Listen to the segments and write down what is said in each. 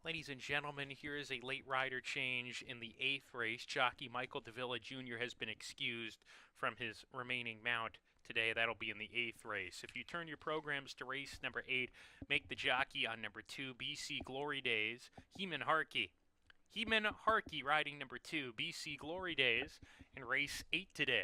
Ladies and gentlemen, here is a late rider change in the 8th race. Jockey Michael Davila Jr. has been excused from his remaining mount today. That'll be in the 8th race. If you turn your programs to race number 8, make the jockey on number 2, BC Glory Days, Heeman Harkey. Heeman Harkey riding number 2, BC Glory Days, in race 8 today.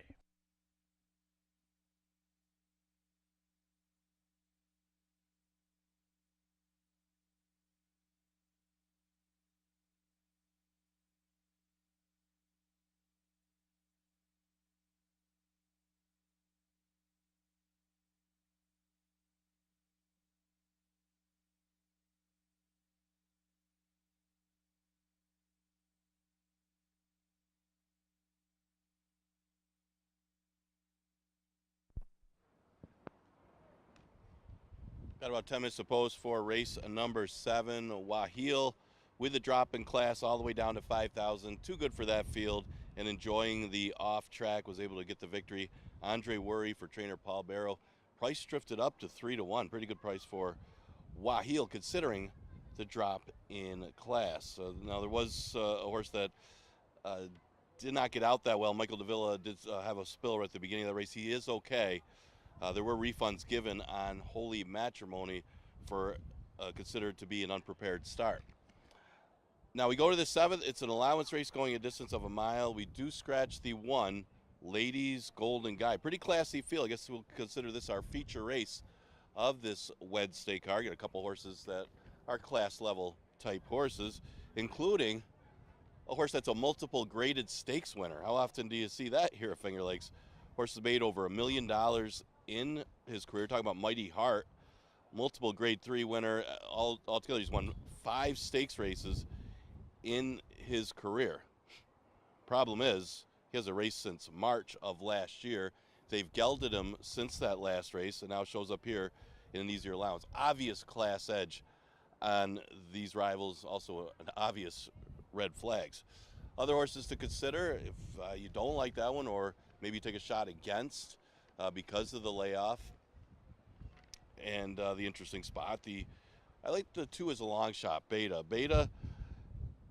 Got about 10 minutes to post for race number 7, Waheel, with the drop in class all the way down to 5,000. Too good for that field and enjoying the off track. Was able to get the victory. Andre Worry for trainer Paul Barrow. Price drifted up to 3-1. Pretty good price for Waheel considering the drop in class. Now there was a horse that did not get out that well. Michael Davila did have a spiller at the beginning of the race. He is okay. There were refunds given on Holy Matrimony for considered to be an unprepared start. Now we go to the 7th. It's an allowance race going a distance of a mile. We do scratch the 1, Ladies Golden Guy. Pretty classy field. I guess we'll consider this our feature race of this Wednesday card. Got a couple horses that are class level type horses, including a horse that's a multiple graded stakes winner. How often do you see that here at Finger Lakes? Horse has made over $1 million in his career. Talking about Mighty Heart, multiple grade 3 winner. Altogether, he's won 5 stakes races in his career. Problem is, he has a race since March of last year. They've gelded him since that last race and now shows up here in an easier allowance. Obvious class edge on these rivals, also an obvious red flags. Other horses to consider if you don't like that one, or maybe take a shot against because of the layoff and the interesting spot. I like the 2 as a long shot. Beta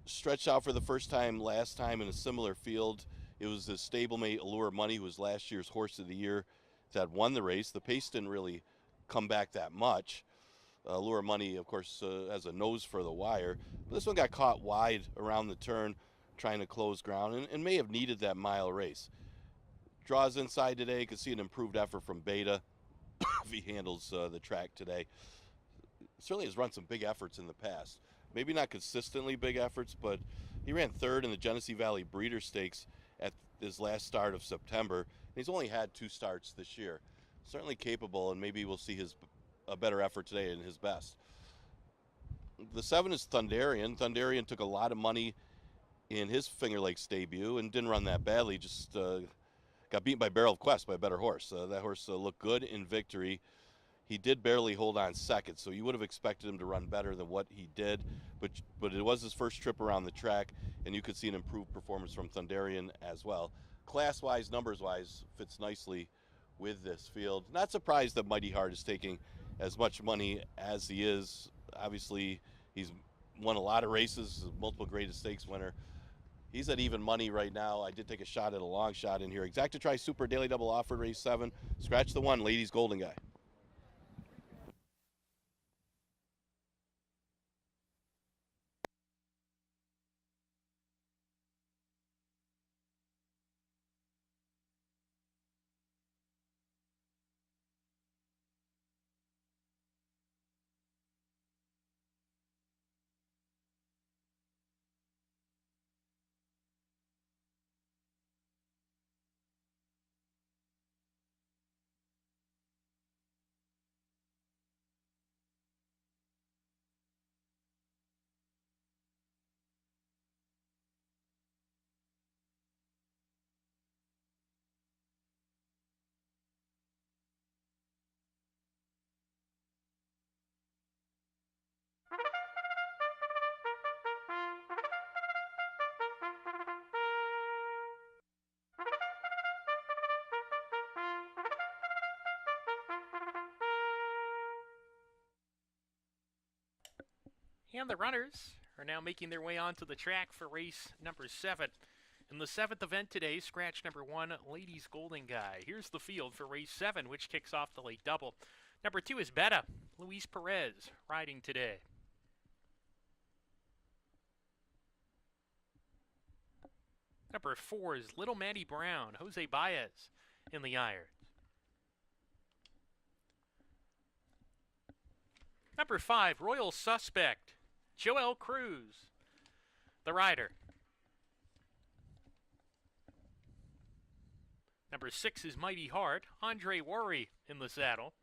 stretched out for the first time last time in a similar field. It was the stablemate Allure Money, who was last year's horse of the year, that won the race. The pace didn't really come back that much. Allure Money, of course, has a nose for the wire. But this one got caught wide around the turn, trying to close ground, and may have needed that mile race. Draws inside today. You can see an improved effort from Beta if he handles the track today. Certainly has run some big efforts in the past. Maybe not consistently big efforts, but he ran 3rd in the Genesee Valley Breeder Stakes at his last start of September. And he's only had 2 starts this year. Certainly capable, and maybe we'll see a better effort today in his best. The 7 is Thunderian. Thunderian took a lot of money in his Finger Lakes debut and didn't run that badly. Just got beaten by Barrel of Quest by a better horse. That horse looked good in victory. He did barely hold on second, so you would have expected him to run better than what he did. But it was his first trip around the track, and you could see an improved performance from Thunderian as well. Class-wise, numbers-wise, fits nicely with this field. Not surprised that Mighty Heart is taking as much money as he is. Obviously, he's won a lot of races, multiple graded stakes winner. He's at even money right now. I did take a shot at a long shot in here. Exacta Tri Super Daily Double offered race 7. Scratch the 1, Ladies Golden Guy. And the runners are now making their way onto the track for race number 7. In the 7th event today, scratch number 1, Ladies Golden Guy. Here's the field for race 7, which kicks off the late double. Number 2 is Betta, Luis Perez, riding today. Number 4 is Little Maddie Brown, Jose Baez in the irons. Number 5, Royal Suspect, Joel Cruz, the rider. Number 6 is Mighty Heart, Andre Worry in the saddle.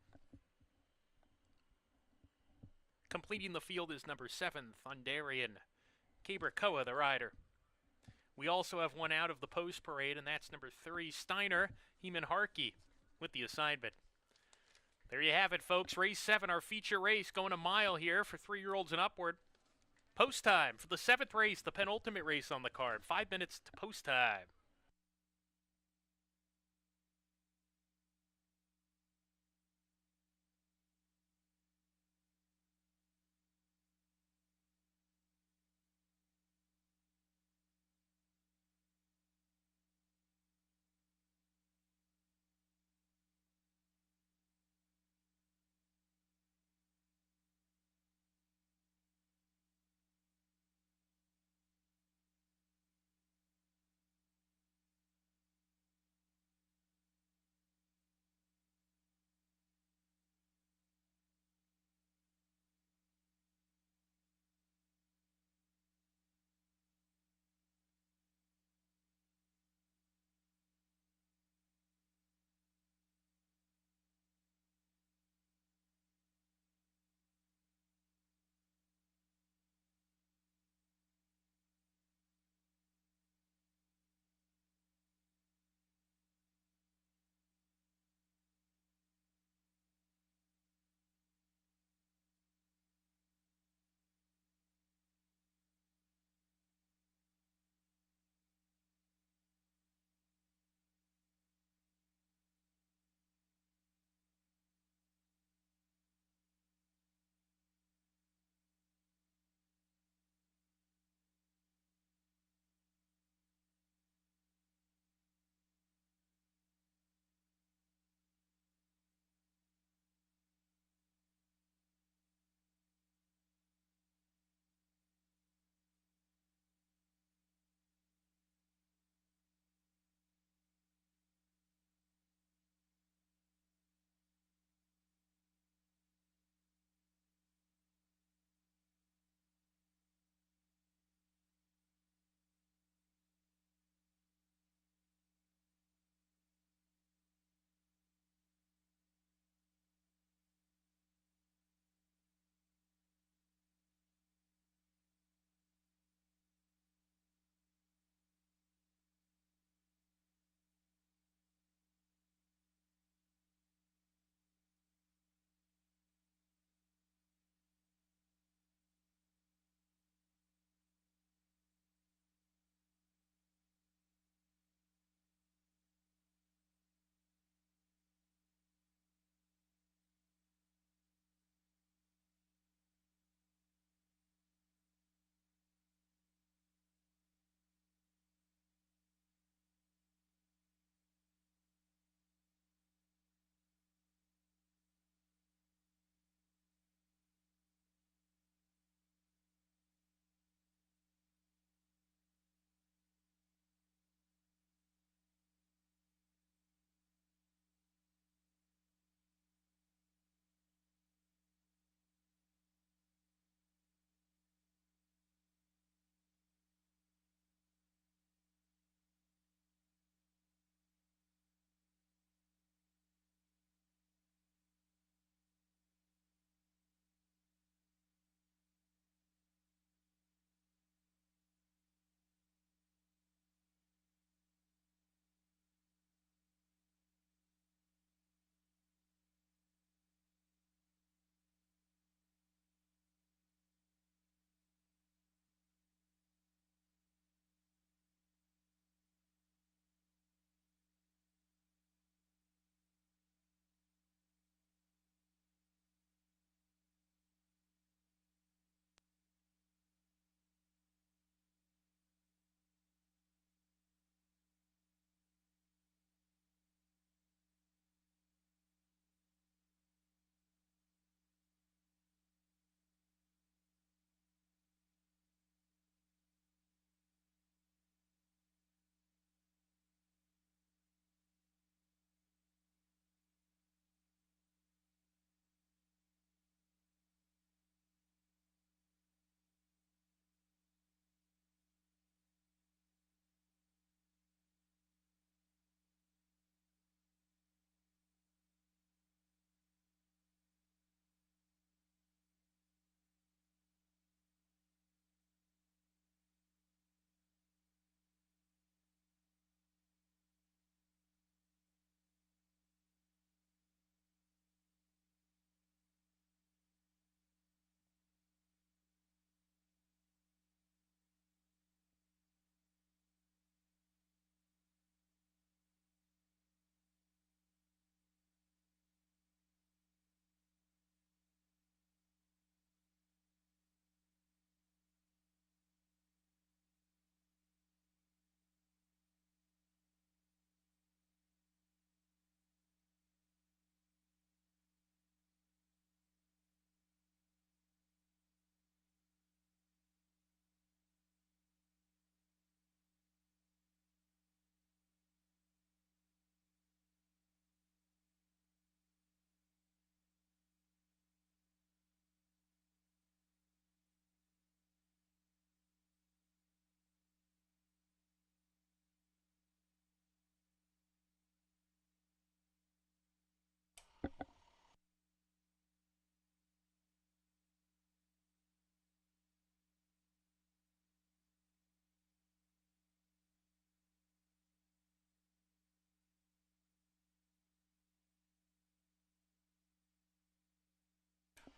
Completing the field is number 7, Thunderian, Cabracoa, the rider. We also have one out of the post parade, and that's number 3, Steiner, Heeman Harkey, with the assignment. There you have it, folks. Race 7, our feature race, going a mile here for 3-year-olds and upward. Post time for the 7th race, the penultimate race on the card. 5 minutes to post time.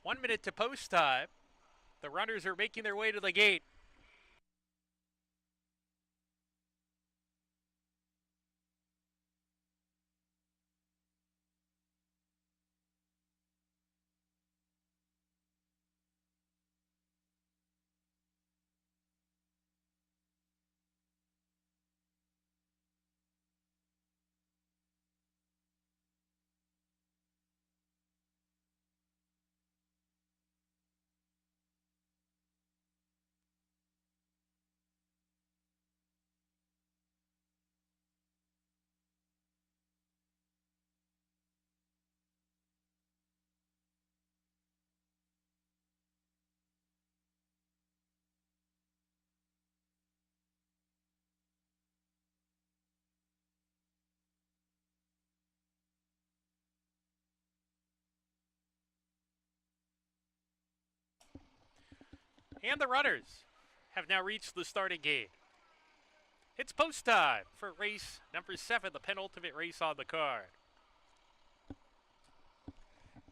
1 minute to post time. The runners are making their way to the gate. And the runners have now reached the starting gate. It's post time for race number 7, the penultimate race on the card.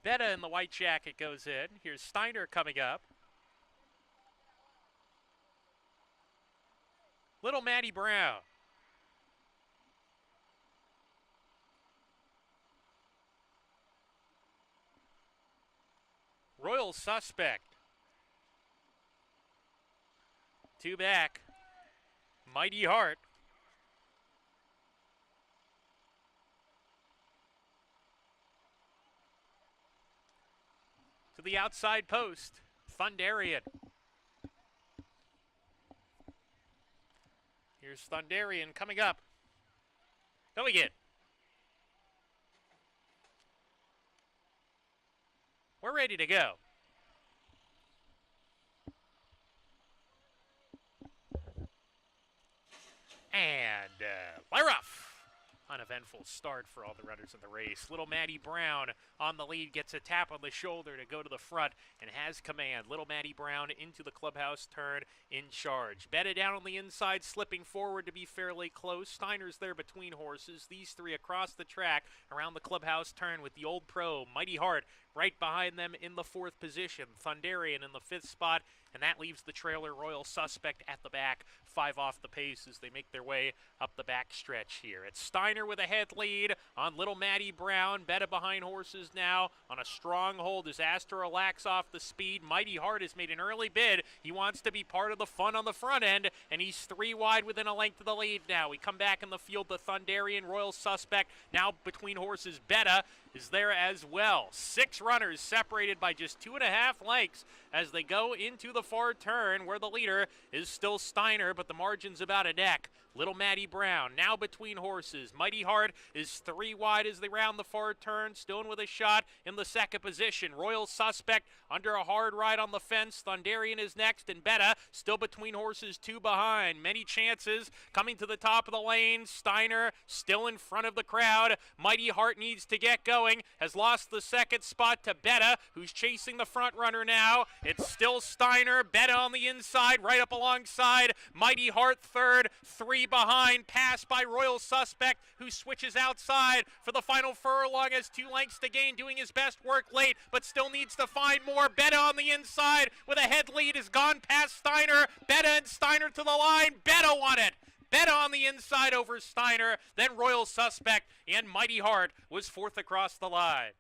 Betta in the white jacket goes in. Here's Steiner coming up. Little Maddie Brown. Royal Suspect. 2 back. Mighty Heart. To the outside post, Thunderian. Here's Thunderian coming up. Going in. We're ready to go. And we're off. Uneventful start for all the runners in the race. Little Maddie Brown on the lead, gets a tap on the shoulder to go to the front and has command. Little Maddie Brown into the clubhouse turn in charge. Betta down on the inside, slipping forward to be fairly close. Steiner's there between horses. These three across the track around the clubhouse turn with the Old Pro, Mighty Heart, right behind them in the 4th position. Thunderian in the 5th spot, and that leaves the trailer Royal Suspect at the back, 5 off the pace as they make their way up the back stretch here. It's Steiner with a head lead on Little Maddie Brown. Betta behind horses now on a strong hold as asked to relax off the speed. Mighty Heart has made an early bid. He wants to be part of the fun on the front end, and he's 3 wide within a length of the lead now. We come back in the field, the Thunderian Royal Suspect now between horses. Betta is there as well. 6 runners separated by just 2.5 lengths as they go into the far turn where the leader is still Steiner, but the margin's about a neck. Little Maddie Brown now between horses. Mighty Heart is 3 wide as they round the far turn. Stone with a shot in the 2nd position. Royal Suspect under a hard ride on the fence. Thunderian is next, and Betta still between horses, 2 behind. Many chances coming to the top of the lane. Steiner still in front of the crowd. Mighty Heart needs to get going. Has lost the 2nd spot to Betta, who's chasing the front runner now. It's still Steiner. Betta on the inside, right up alongside. Mighty Heart 3rd, 3 behind. Pass by Royal Suspect, who switches outside for the final furlong, has 2 lengths to gain, doing his best work late, but still needs to find more. Betta on the inside with a head lead has gone past Steiner. Betta and Steiner to the line. Betta won it. Betta on the inside over Steiner, then Royal Suspect, and Mighty Heart was 4th across the line.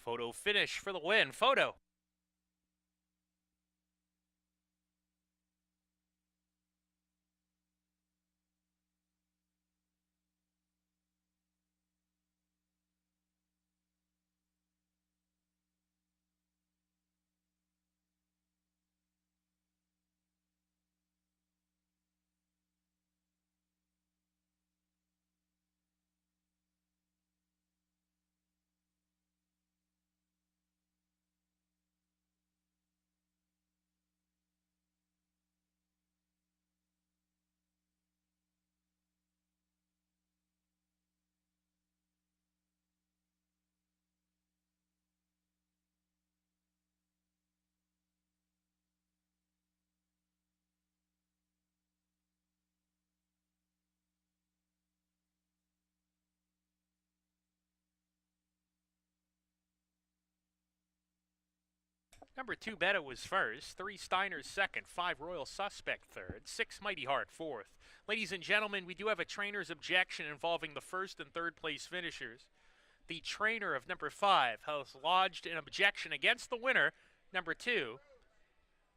Photo finish for the win. Photo. Number 2, Betta was first. 3, Steiner's second. 5, Royal Suspect third. 6, Mighty Heart fourth. Ladies and gentlemen, we do have a trainer's objection involving the first and third place finishers. The trainer of number 5 has lodged an objection against the winner, number 2,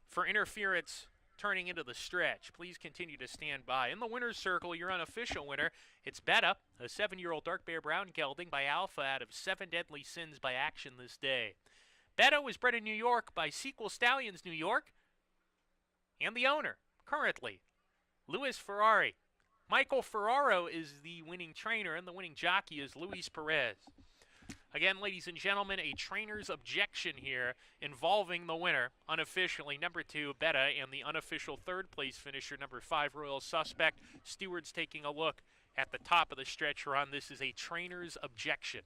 for interference turning into the stretch. Please continue to stand by. In the winner's circle, your unofficial winner, it's Betta, a 7-year-old dark bear brown gelding by Alpha out of 7 Deadly Sins by Action this day. Betta was bred in New York by Sequel Stallions New York, and the owner, currently, Louis Ferrari. Michael Ferraro is the winning trainer, and the winning jockey is Luis Perez. Again, ladies and gentlemen, a trainer's objection here involving the winner, unofficially, number 2, Betta, and the unofficial third place finisher, number 5, Royal Suspect. Stewards taking a look at the top of the stretch run. This is a trainer's objection.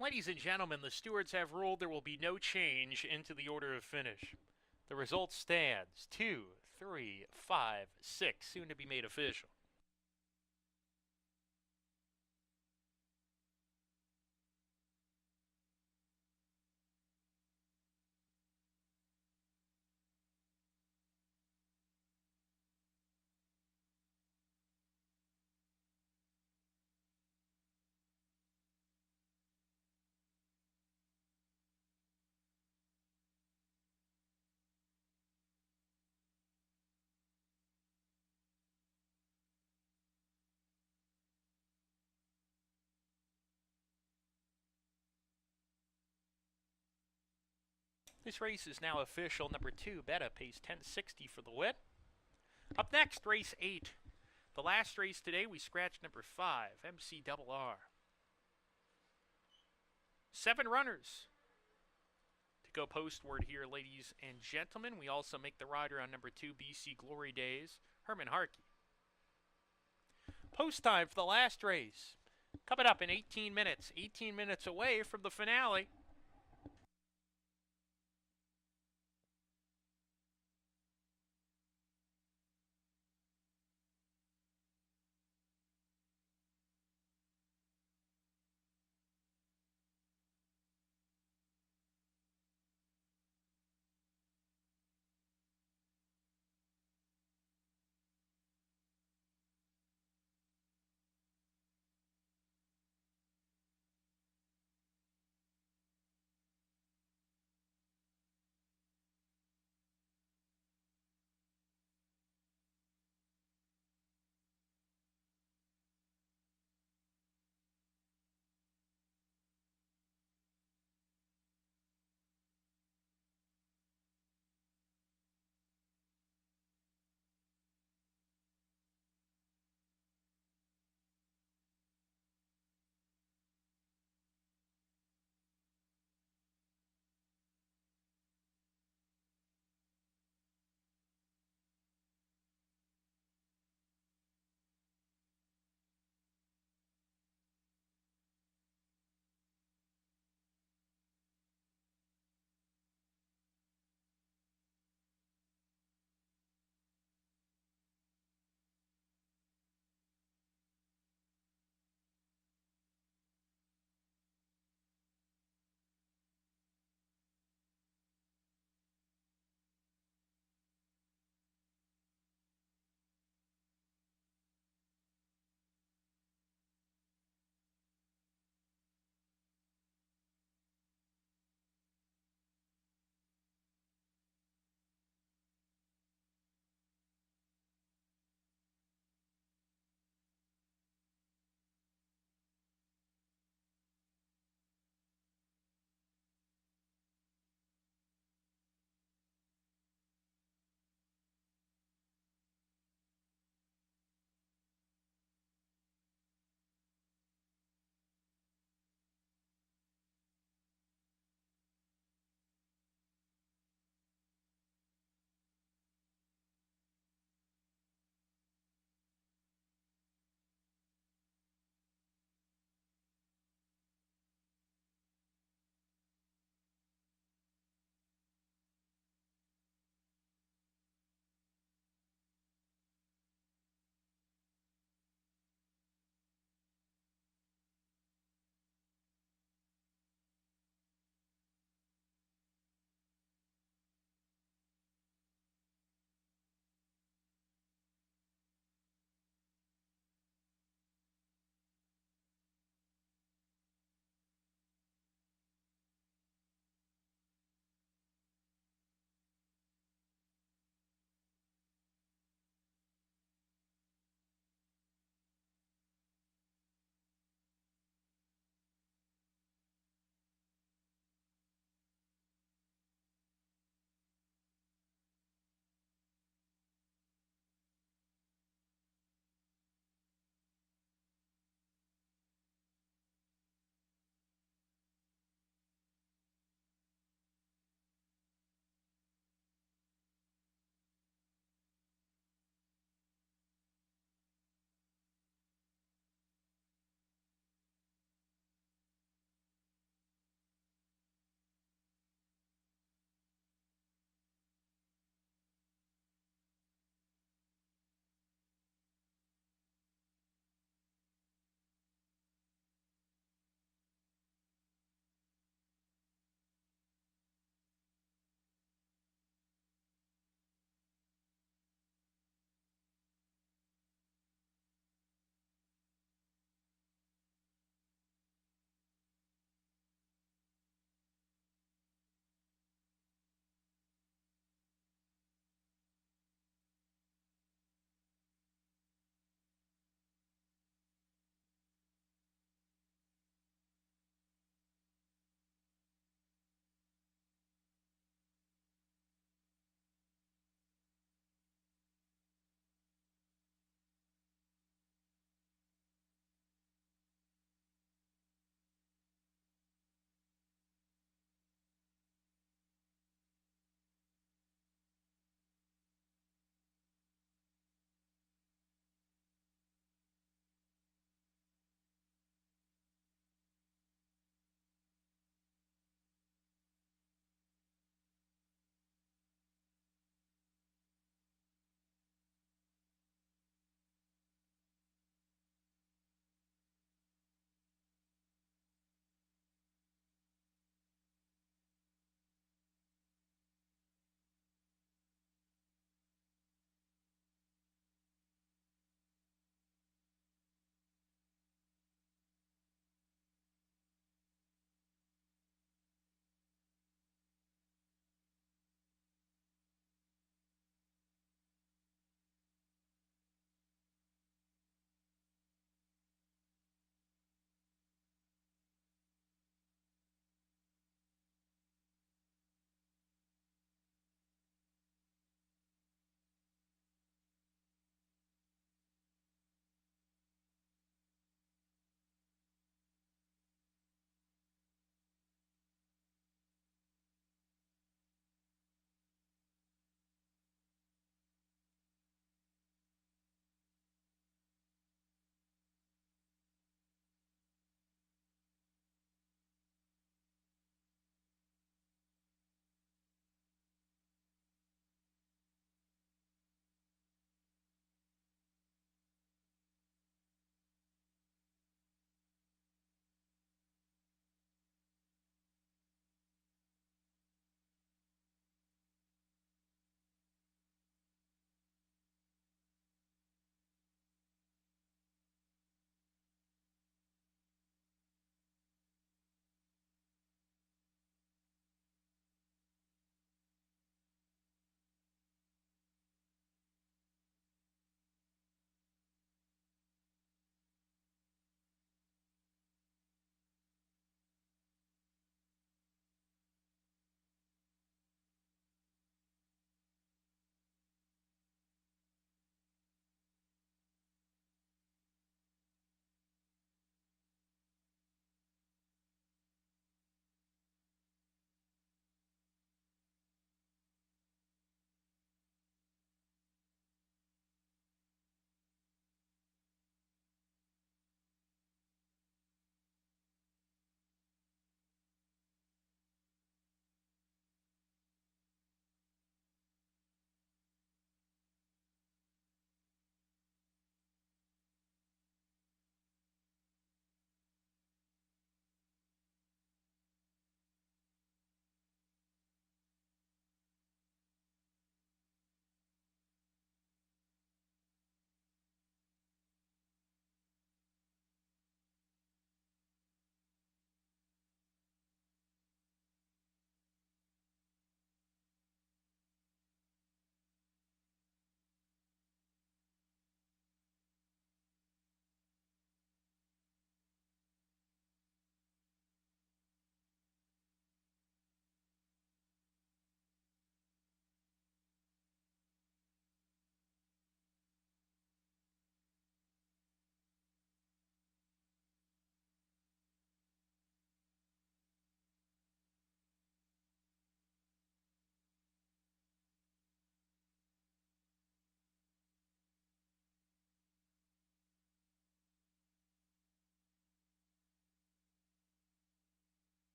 Ladies and gentlemen, the stewards have ruled there will be no change into the order of finish. The result stands 2, 3, 5, 6, soon to be made official. This race is now official. Number 2, Betta, pays $10.60 for the win. Up next, race 8. The last race today, we scratched number 5, MCRR. 7 runners to go postward here, ladies and gentlemen. We also make the rider on number 2, BC Glory Days, Herman Harkey. Post time for the last race. Coming up in 18 minutes. 18 minutes away from the finale.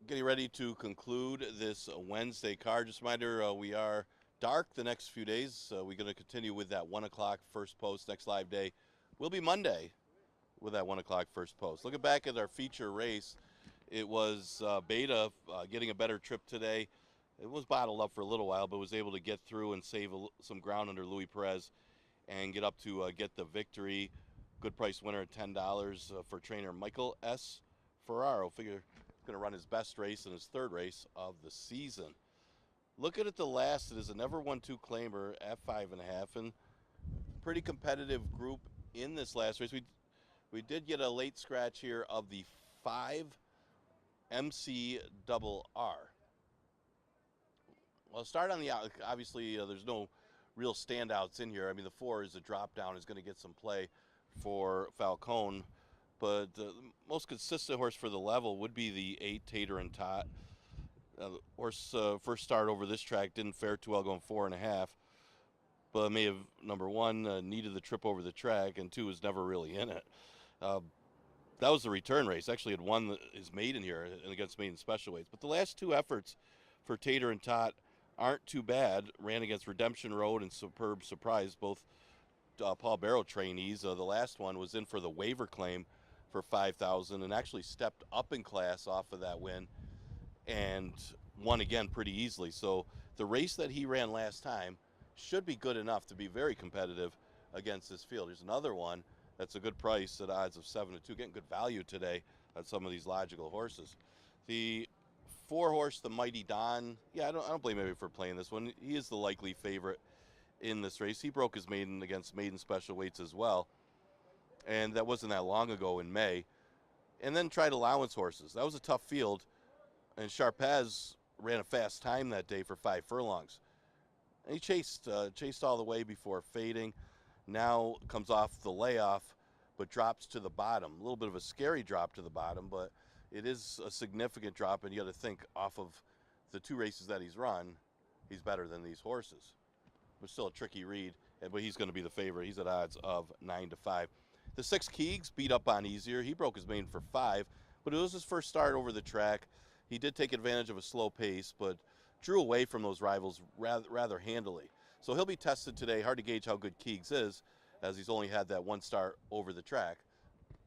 Getting ready to conclude this Wednesday card. Just a reminder, we are dark the next few days. We're going to continue with that 1 o'clock first post. Next live day will be Monday with that 1 o'clock first post. Looking back at our feature race, it was Beta getting a better trip today. It was bottled up for a little while, but was able to get through and save some ground under Louis Perez and get up to get the victory. Good price winner at $10 for trainer Michael S. Ferraro. Figure going to run his best race in his third race of the season. Looking at the last, it is a never 1-2 claimer at 5.5, and pretty competitive group in this last race. We did get a late scratch here of the 5 MCRR. Well, start on the obviously there's no real standouts in here. I mean, the 4 is a drop down, is going to get some play for Falcone. But the most consistent horse for the level would be the 8 Tater and Tot. The horse first start over this track didn't fare too well, going 4.5. But may have, number 1, needed the trip over the track, and 2 was never really in it. That was the return race. Actually had won his maiden here and against maiden special weights. But the last 2 efforts for Tater and Tot aren't too bad. Ran against Redemption Road and Superb Surprise, both Paul Barrow trainees. The last one was in for the waiver claim for $5,000 and actually stepped up in class off of that win and won again pretty easily. So the race that he ran last time should be good enough to be very competitive against this field. There's another one that's a good price at odds of 7-2, getting good value today on some of these logical horses. The 4 horse, the Mighty Don, yeah, I don't blame him for playing this one. He is the likely favorite in this race. He broke his maiden against maiden special weights as well, and that wasn't that long ago in May. And then tried allowance horses. That was a tough field, and Sharpez ran a fast time that day for 5 furlongs. And he chased all the way before fading. Now comes off the layoff, but drops to the bottom. A little bit of a scary drop to the bottom, but it is a significant drop, and you got to think off of the 2 races that he's run, he's better than these horses. But still a tricky read, but he's going to be the favorite. He's at odds of 9-5. The 6 Keegs beat up on easier. He broke his maiden for 5, but it was his first start over the track. He did take advantage of a slow pace, but drew away from those rivals rather handily. So he'll be tested today. Hard to gauge how good Keegs is, as he's only had that 1 start over the track,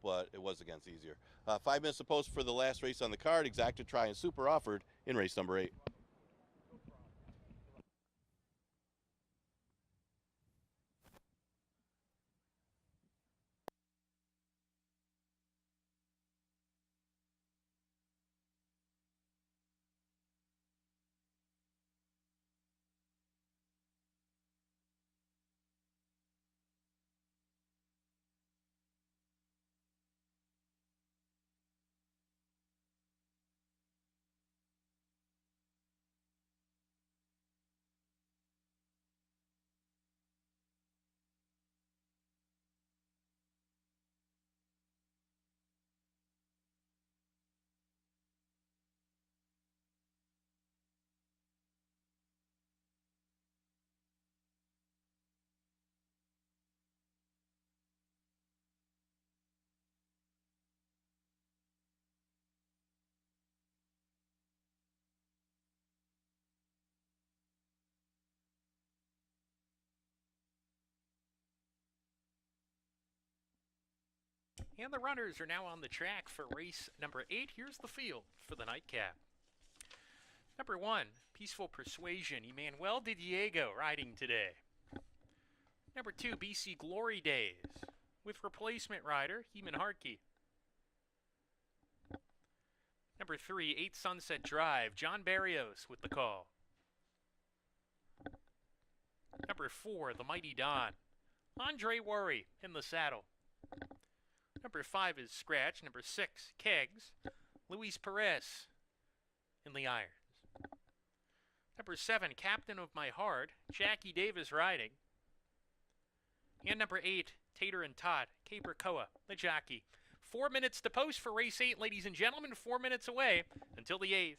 but it was against easier. 5 minutes to post for the last race on the card. Exacta Try and Super offered in race number 8. And the runners are now on the track for race number 8. Here's the field for the nightcap. Number 1, Peaceful Persuasion, Emmanuel de Diego riding today. Number 2, BC Glory Days, with replacement rider Heeman Hartke. Number 3, 8 Sunset Drive, John Barrios with the call. Number 4, The Mighty Don, Andre Worry in the saddle. Number 5 is Scratch. Number 6, Kegs, Luis Perez in the irons. Number 7, Captain of My Heart, Jackie Davis riding. And number 8, Tater and Tot, Caper Koa, the jockey. 4 minutes to post for race 8, ladies and gentlemen. 4 minutes away until the 8th.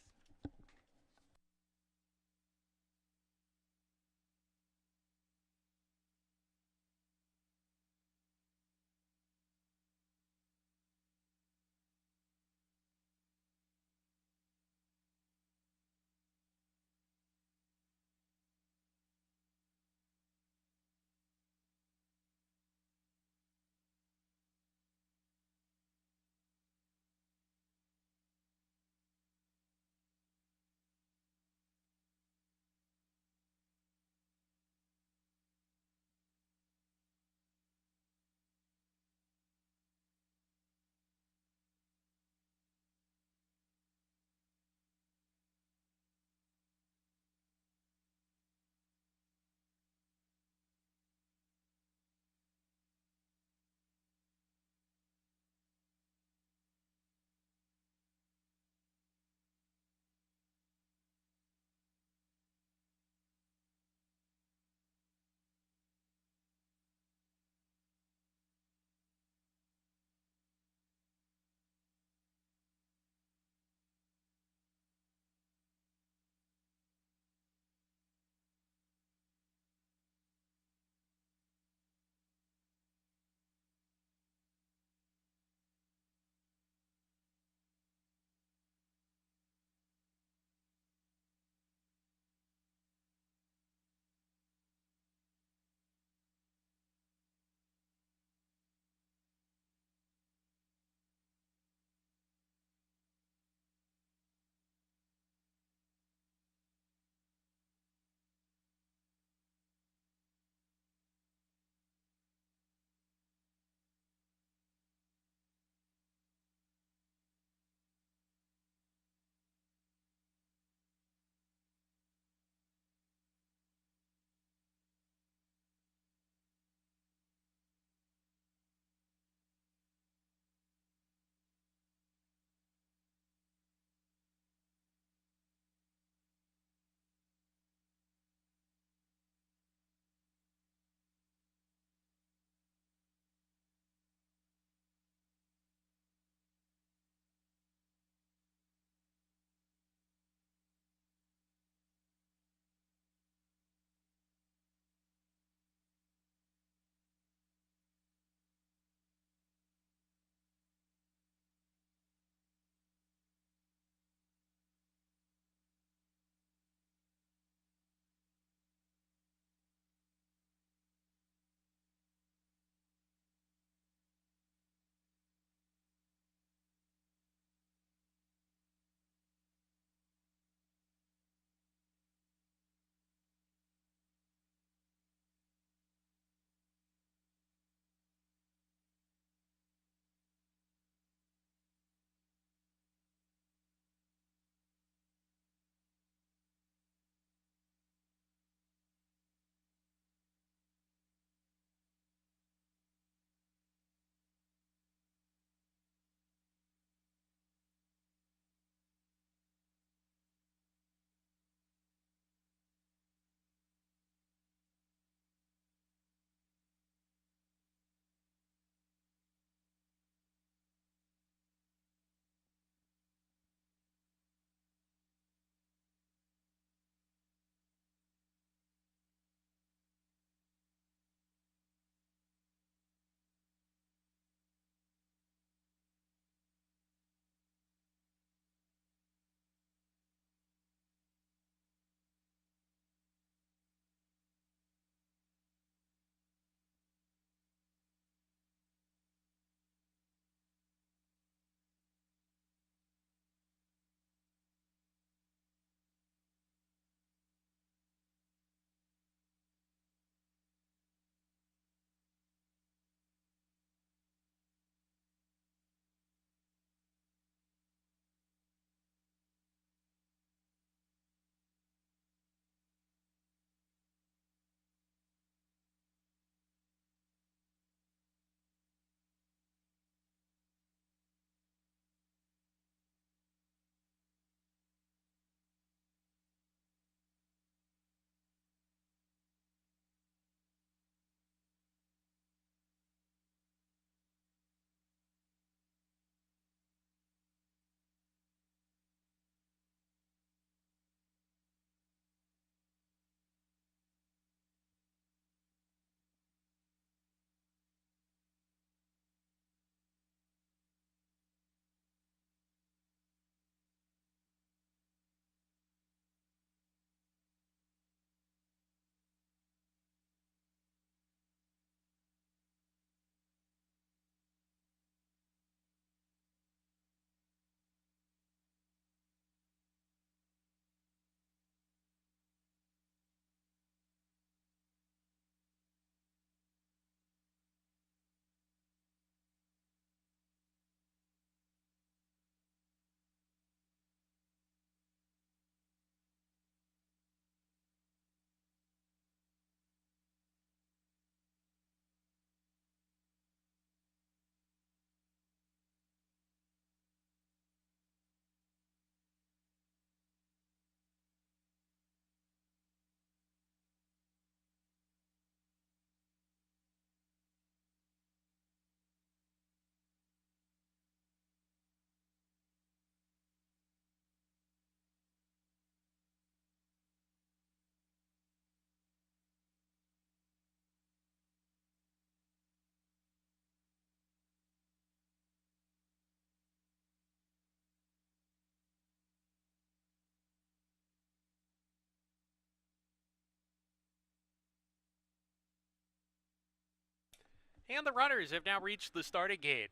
And the runners have now reached the starting gate.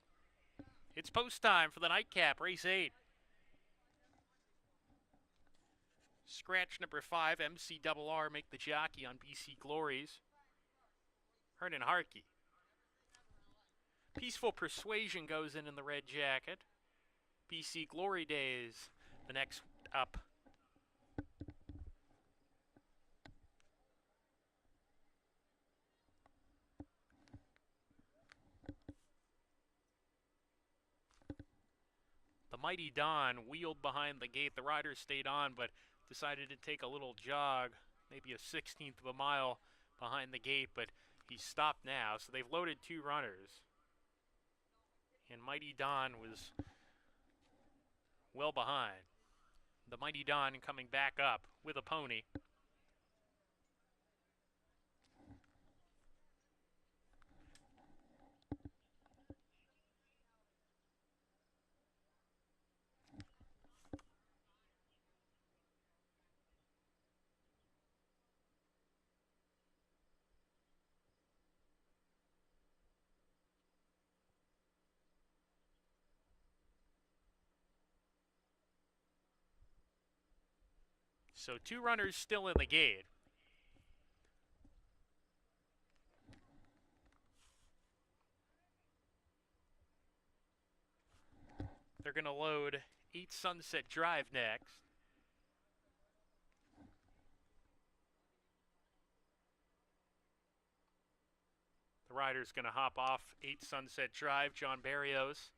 It's post time for the nightcap, race 8. Scratch number 5, MCRR, make the jockey on BC Glories. Hernan Harkey. Peaceful Persuasion goes in the red jacket. BC Glory Days, the next up. The Mighty Don wheeled behind the gate. The riders stayed on, but decided to take a little jog, maybe a 16th of a mile behind the gate, but he's stopped now, so they've loaded 2 runners. And Mighty Don was well behind. The Mighty Don coming back up with a pony. So 2 runners still in the gate. They're going to load 8 Sunset Drive next. The rider's going to hop off 8 Sunset Drive, John Barrios.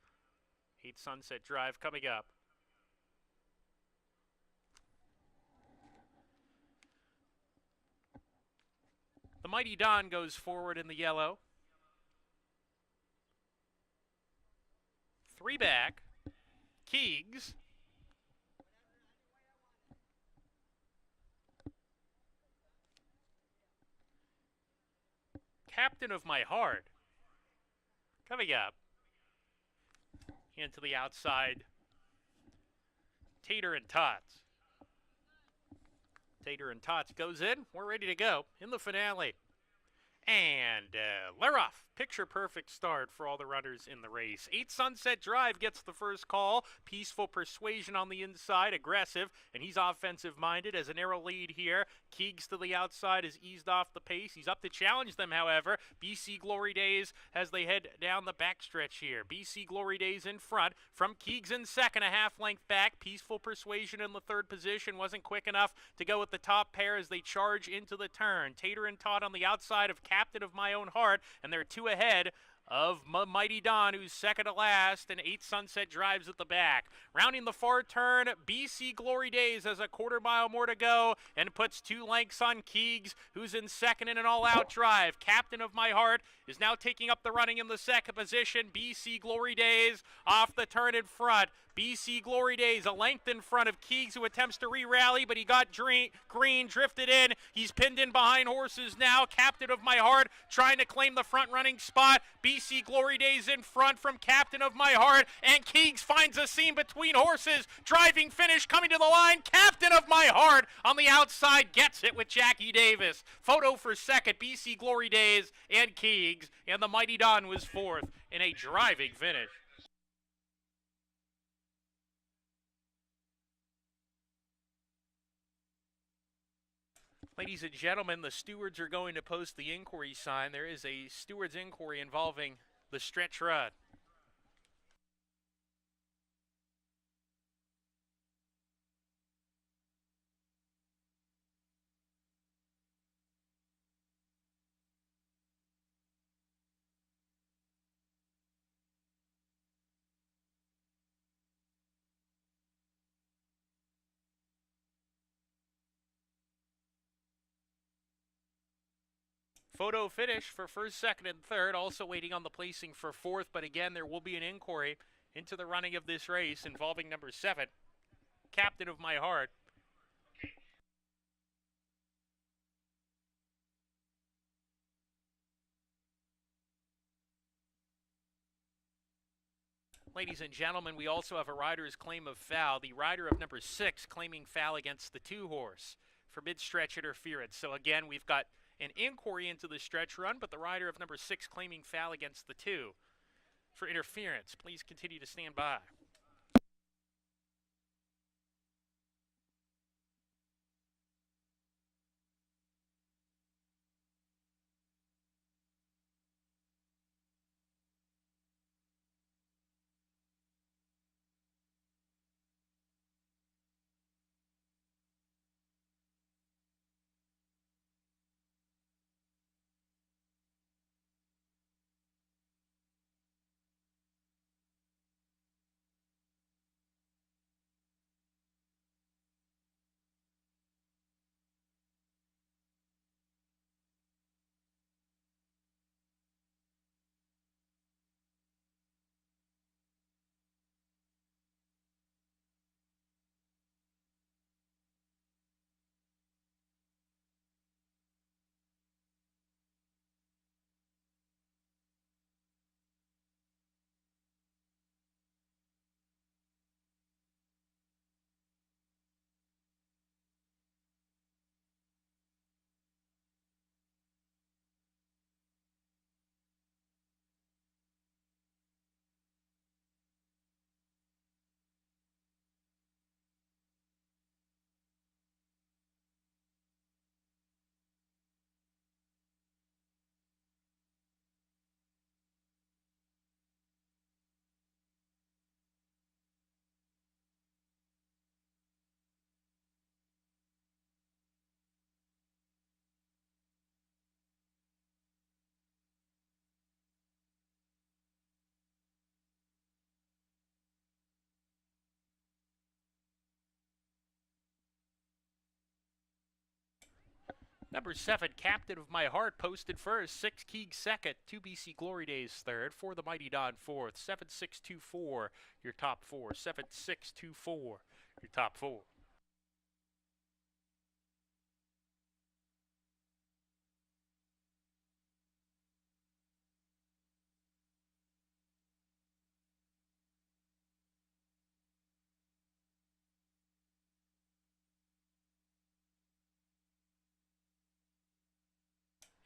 8 Sunset Drive coming up. The Mighty Don goes forward in the yellow. 3 back. Keegs. Captain of My Heart. Coming up. Into the outside. Tater and Tots. Tater and Tots goes in. We're ready to go in the finale. And they're off. Picture perfect start for all the runners in the race. 8 Sunset Drive gets the first call. Peaceful Persuasion on the inside, aggressive, and he's offensive-minded as a narrow lead here. Keegs to the outside has eased off the pace. He's up to challenge them, however. BC Glory Days as they head down the backstretch here. BC Glory Days in front from Keegs in second, a half length back. Peaceful Persuasion in the third position. Wasn't quick enough to go with the top pair as they charge into the turn. Tater and Todd on the outside of Captain of My Own Heart, and they're 2 ahead of Mighty Don, who's second to last, and 8 Sunset Drives at the back. Rounding the far turn, BC Glory Days has a quarter mile more to go and puts 2 lengths on Keegs, who's in second in an all-out drive. Captain of My Heart is now taking up the running in the second position. BC Glory Days off the turn in front. BC Glory Days a length in front of Keegs, who attempts to re-rally, but he got green, drifted in. He's pinned in behind horses now. Captain of My Heart trying to claim the front-running spot. BC Glory Days in front from Captain of My Heart, and Keegs finds a seam between horses. Driving finish coming to the line. Captain of My Heart on the outside gets it with Jackie Davis. Photo for second, BC Glory Days and Keegs, and the Mighty Don was fourth in a driving finish. Ladies and gentlemen, the stewards are going to post the inquiry sign. There is a steward's inquiry involving the stretch run. Photo finish for first, second, and third. Also waiting on the placing for fourth, but again, there will be an inquiry into the running of this race involving number 7, Captain of My Heart. Ladies and gentlemen, we also have a rider's claim of foul. The rider of number 6 claiming foul against the 2 horse for mid-stretch interference. So again, we've got An inquiry into the stretch run, but the rider of number 6 claiming foul against the 2 for interference. Please continue to stand by. Number 7, Captain of My Heart, posted first. 6, Keeg second. 2, BC Glory Days third. 4, The Mighty Don fourth. 7-6-2-4, your top 4. 7-6-2-4, your top 4.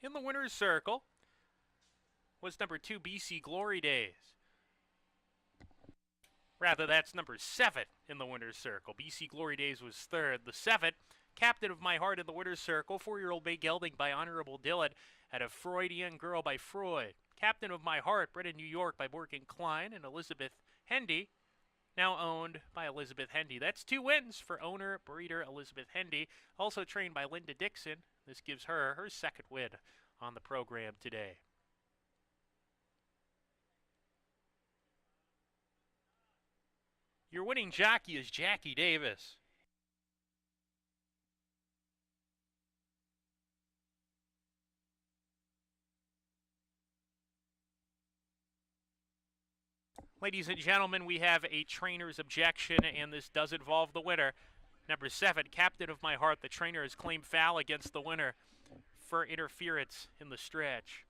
In the winner's circle was number 2, BC Glory Days. Rather, that's number 7 in the winner's circle. BC Glory Days was third. The 7, Captain of My Heart in the winner's circle. 4-year-old Bay Gelding by Honorable Dylan at a Freudian Girl by Freud. Captain of My Heart, bred in New York by Morgan Klein and Elizabeth Hendy, now owned by Elizabeth Hendy. That's 2 wins for owner, breeder Elizabeth Hendy, also trained by Linda Dixon. This gives her her 2nd win on the program today. Your winning jockey is Jackie Davis. Ladies and gentlemen, we have a trainer's objection, and this does involve the winner. Number 7, Captain of My Heart. The trainer has claimed foul against the winner for interference in the stretch.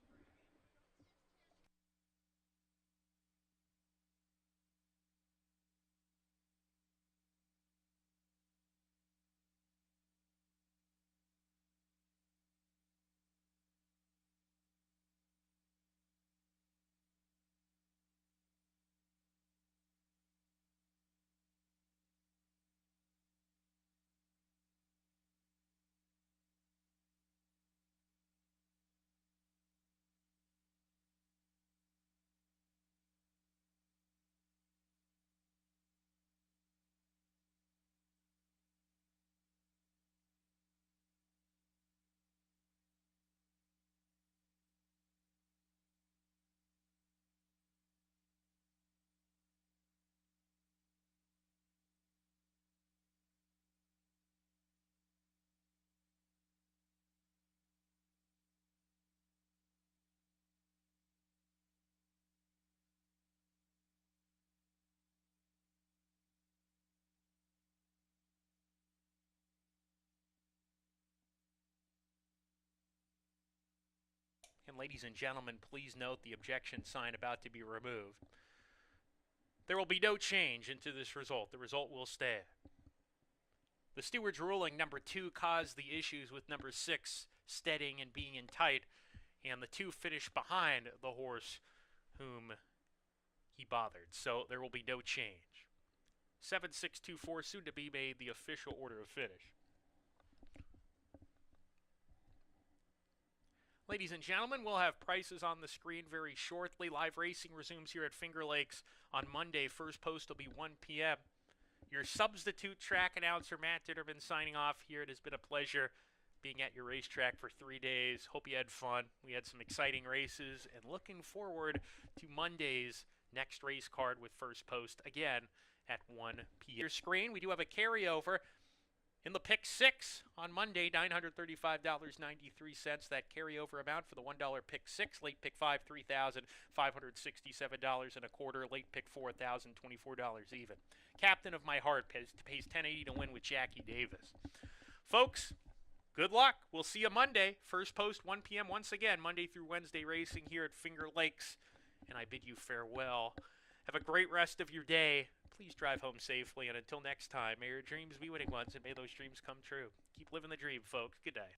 And ladies and gentlemen, please note the objection sign about to be removed. There will be no change into this result. The result will stay. The steward's ruling, number 2, caused the issues with number 6, steadying and being in tight, and the 2 finished behind the horse whom he bothered. So there will be no change. 7624 soon to be made the official order of finish. Ladies and gentlemen, we'll have prices on the screen very shortly. Live racing resumes here at Finger Lakes on Monday. First post will be 1 p.m. Your substitute track announcer, Matt Ditterman, signing off here. It has been a pleasure being at your racetrack for 3 days. Hope you had fun. We had some exciting races, and looking forward to Monday's next race card with first post again at 1 p.m. Your screen, we do have a carryover in the pick 6 on Monday, $935.93. That carryover amount for the $1 pick 6. Late pick 5, $3,567.25. Late pick 4, $1,024 even. Captain of my heart pays $10.80 to win with Jackie Davis. Folks, good luck. We'll see you Monday. First post 1 p.m. once again, Monday through Wednesday racing here at Finger Lakes. And I bid you farewell. Have a great rest of your day. Please drive home safely, and until next time, may your dreams be winning ones, and may those dreams come true. Keep living the dream, folks. Good day.